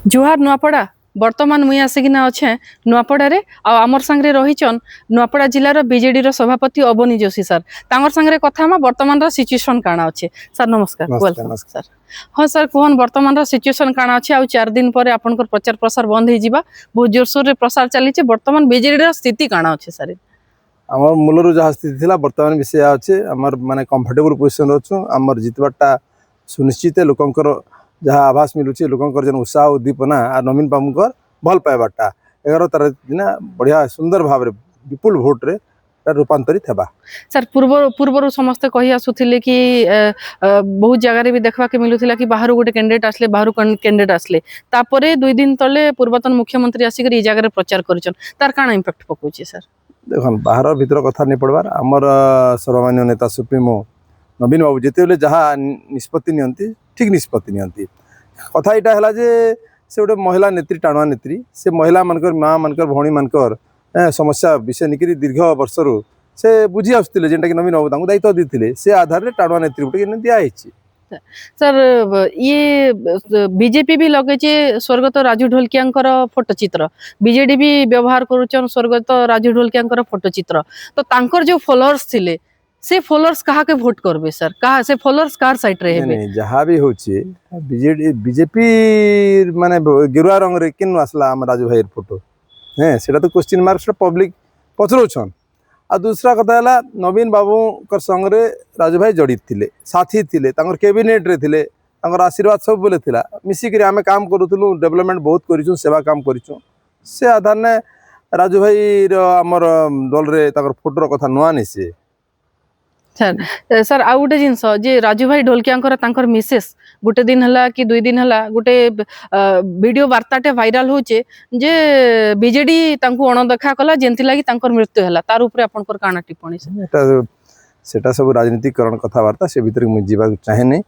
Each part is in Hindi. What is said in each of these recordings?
जुहार नुआपड़ा बर्तमान मुई आसिकिना अच्छे नुआपड़ा आमर सांगे रहीचन नुआपड़ा जिलार बीजेडी सभापति अवनी जोशी सर तांगर सांगे कथा हम वर्तमान सिचुएशन काना अच्छे सर नमस्कार वेलकम सर। हाँ सर कहन वर्तमान सिचुएशन काना अच्छे आ 4 दिन पर आपनकर प्रचार प्रसार बंद हो जावा बहुत जोरसोर रे प्रसार चली वर्तमान बीजेडी स्थिति काना अच्छे सर आम मूलर जहाँ स्थिति थी बर्तमान विषय अच्छे आमर माने कंफर्टेबल पोजिशन अच्छु आमर जितवाटा सुनिश्चित लोकंकर जहाँ आभास मिलूँ लोकंकर जन उत्साह उद्दीपना आ नवीन बाबूर भल पाइबाटा 11 तारीख दिन बढ़िया सुंदर भाव में विपुल भोट रे रूपांतरित हेबा। सर पूर्वर समस्ते कही आसुथिले कि बहुत जगह भी देखा मिलूला कि बाहर गोटे कैंडिडेट आसले बाहर कैंडिडेट आसले तापरे 2 दिन तले पूर्वतन मुख्यमंत्री आसिक ई जगह प्रचार करिछन तार काना इंपैक्ट पकोछि सर देखन बाहर भीतर कथा नहीं पड़बार आमर सर्वमान्य नेता सुप्रीमो नवीन बाबू जिते जहाँ निष्पत्ति नियंती ठीक निष्पत्ति नियंती कथा यहाँ है जे से गोटे महिला नेत्री टाणुआ नेत्री से महिला मानकर माँ मानकर भौणी मानकर समस्या विषय निकरी दीर्घ वर्ष से बुझी आसुले जेनटा कि नवीन बाबू दायित्व देते से आधार में टाणुआ नेत्री गोटे दिखाई सर ये बीजेपी भी लगे स्वर्गत राजू ढोलकिया फोटोचित्र बीजेडी भी व्यवहार करुचन स्वर्गत राजू ढोलकिया फोटोचित्र तो तांकर जो फॉलोअर्स थिले से फॉलोअर्स कहा के वोट करबे सर कहा से फॉलोअर्स कार साइड रे हेबे जहाँ भी होची बीजेपी माने गेरुआ रंग रे किन आसला हम राजू भाई फोटो हैं सेटा तो क्वेश्चन मार्क से पब्लिक पचरोछन आ दूसरा कथा है नवीन बाबू कर संग रे राजू भाई जड़ित थिले साथी थिले तांकर कैबिनेट रे थिले तांकर आशीर्वाद सब बोले थिला मिसी करी आमे काम करूथलु डेवलपमेंट बहुत करिछु सेवा काम करिछु से आधार ने राजू भाई रो हमर दल रे तांकर फोटो रो कथा नुआ नि से सर सर आ गोटे जिनस जे राजू भाई ढोलकिया मिसेस गोटे दिन हला कि 2 दिन हला गोटे वीडियो वार्ताटे वायरल होचे जे बीजेडी तांको अणदेखा कला जेंति लागि तांकर मृत्यु हला तार ऊपर आपनकर काना टिप्पणी सेटा सब राजनीतिकरण कथावार्ता से भीतर मुझे जीवा चाहे नहीं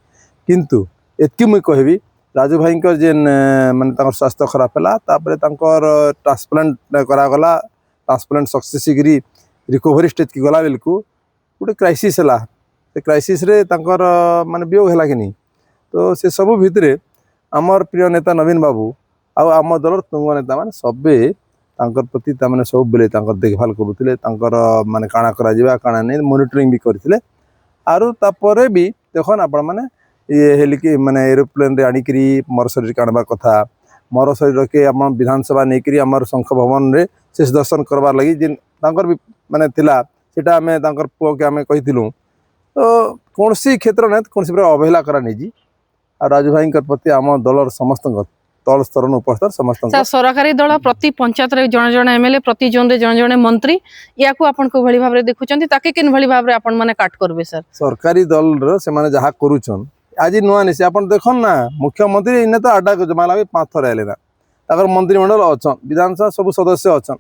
किंतु एतकी मुझे कहबी राजू भाई जेन माने तांकर स्वास्थ्य खराब है तापर तांकर ट्रांसप्लांट करागला ट्रांसप्लांट सक्सेसफुली रिकवरी स्टेज की गला बेलकू गोटे क्राइसिस है क्राइसिस रे तांकर माने वियोग है कि नहीं तो से सब भितर आमर प्रिय नेता नवीन बाबू आम दल तुंग नेता माने सबे तांकर प्रति तामाने सब बेले तांकर देखभाल करुले तांकर माने काना करा जिबा काना नहीं मॉनिटरिंग भी करथिले आरो तापरे भी देखन आपण माने ये हेलिकी माने एरोप्लेन रे आनिकरी मोर शरीर काणबा कथा मोर शरीर के हम विधानसभा नेकरी आमर शंख भवन रे शेष दर्शन करबार लगी जिन तांकर भी माने थिला सेटा आमे तांकर पुओ के आमे कहिथिलु तो कोनसी क्षेत्र ने कोनसी प्रकार अवहेला करा नहीं जी आ राजू भाई प्रति आम दलर समस्त तल स्तर उपस्तर समस्त सरकारी दल प्रति पंचायत रे जण जण एमएलए प्रति जोन रे जण जण मंत्री या को आपन को भली भाव रे देखुचंती ताके किन भली भाव रे आपन माने काट करबे सर सरकारी दल रो से माने जहा करूचन आज नुआ निसे आपन देखन ना मुख्यमंत्री इने तो आडा जमाला भी 5 थर आले ना ताकर मंत्रिमंडल अछन विधानसभा सब सदस्य अछन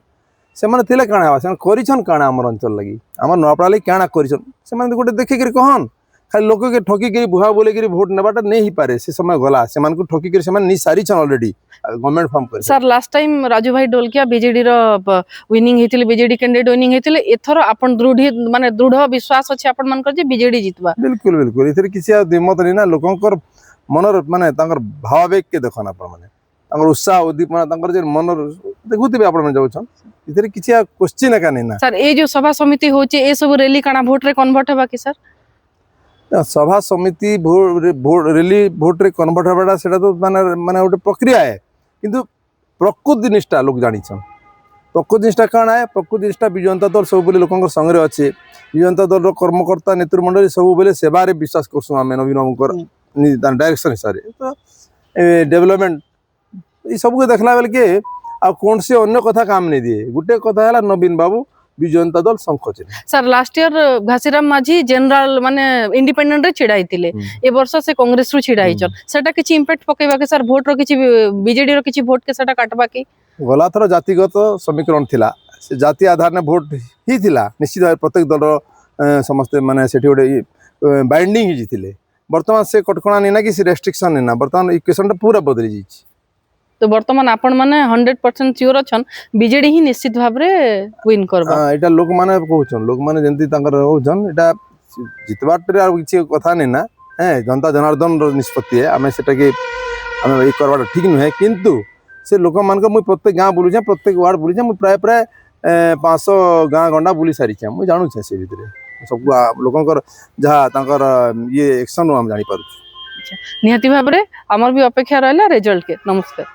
से माने थिले काना हवा से करिछन काना हमर अंचल लगी हमर नवापड़ा लगी काना करिछन से माने गोटे देखि के कहन खाली लोक के ठोकी के बुहा बोले के वोट नेबाटा नहीं ही पारे से समय गला से मान को ठोकी के से मान नि सारी छन ऑलरेडी गवर्नमेंट फॉर्म कर सर लास्ट टाइम राजू भाई ढोलकिया बीजेडी रो विनिंग हेतिले बीजेडी कैंडिडेट विनिंग हेतिले एथर अपन दृढ़ माने दृढ़ विश्वास अछि अपन मान कर जे बीजेडी जितबा बिल्कुल बिल्कुल इथर किसी दिमत नहीं ना लोकंकर मनर माने तांकर भावावेग के देखन अपन माने तांकर उत्साह उद्दीपना तांकर जे मनर देखुतिबे अपन माने जाउछन इथर किसी क्वेश्चन का नहीं ना सर ए जो सभा समिति होचे ए सब रैली काना वोट रे कन्वर्ट हेबा कि सर सभा समिति भोट रैली भोट रे कन्वर्ट होबाटा सेटा तो माने माने गोटे प्रक्रिया है किंतु प्रकृति निष्ठा लोक जानिछन प्रकृति निष्ठा काना है प्रकृति निष्ठा विजु जनता दल सब बेले लोकंकर संग रे अछि विजु जनता दल रो कर्मकर्ता नेतृमंडली सब बेले सेवा रे विश्वास करसु आमे नवीन बाबूकर डायरेक्शन हिसाब रे तो डेवलपमेंट ई सब के देखला बेल के आ कोन से अन्य कथा काम नहीं दिए गुटे कथा है नवीन बाबू विजु जनता दल संकोच सर लास्ट ईयर घासीराम माझी जनरल माने इंडिपेंडेंट रे छिड़ाई थिले ए वर्ष से कांग्रेस रु छिड़ाई छन सेटा किछि इंपैक्ट पकेबा के सर वोट रो किछि बीजेडी रो किछि वोट के सेटा काटबा के गला थरो जातिगत समीकरण थिला से जाति आधार ने वोट ही थिला निश्चित प्रत्येक दल समस्त माने सेठी गोटे बाइंडिंग ही थिले वर्तमान से कटकणा नहीं ना कि रेस्ट्रिक्शन नहीं ना वर्तमान इक्वेशन पूरा बदली जाइछि तो वर्तमान आपण माने 100% श्योर अछन बीजेडी ही निश्चित भाव रे विन करबा एटा लोक माने कहउछन लोक माने जंती तांकर होछन एटा जितबाट रे आ किछि कथा नै ना है जनता जनार्दन रो निष्पत्ति है आमे सेटा के आम ये करवाटा ठीक नुहे किंतु से लोक मान मुझे प्रत्येक गाँ बुलूचे प्रत्येक वार्ड बुलूचे मुझे प्राय प्राय 500 गाँ गंडा बुली सारी मुझे जानुचे से भितर सब लोकंर जहाँ ये एक्शन आम जानी पारुछु। निहाती भाव में आमर भी अपेक्षा रहा रिजल्ट के। नमस्कार।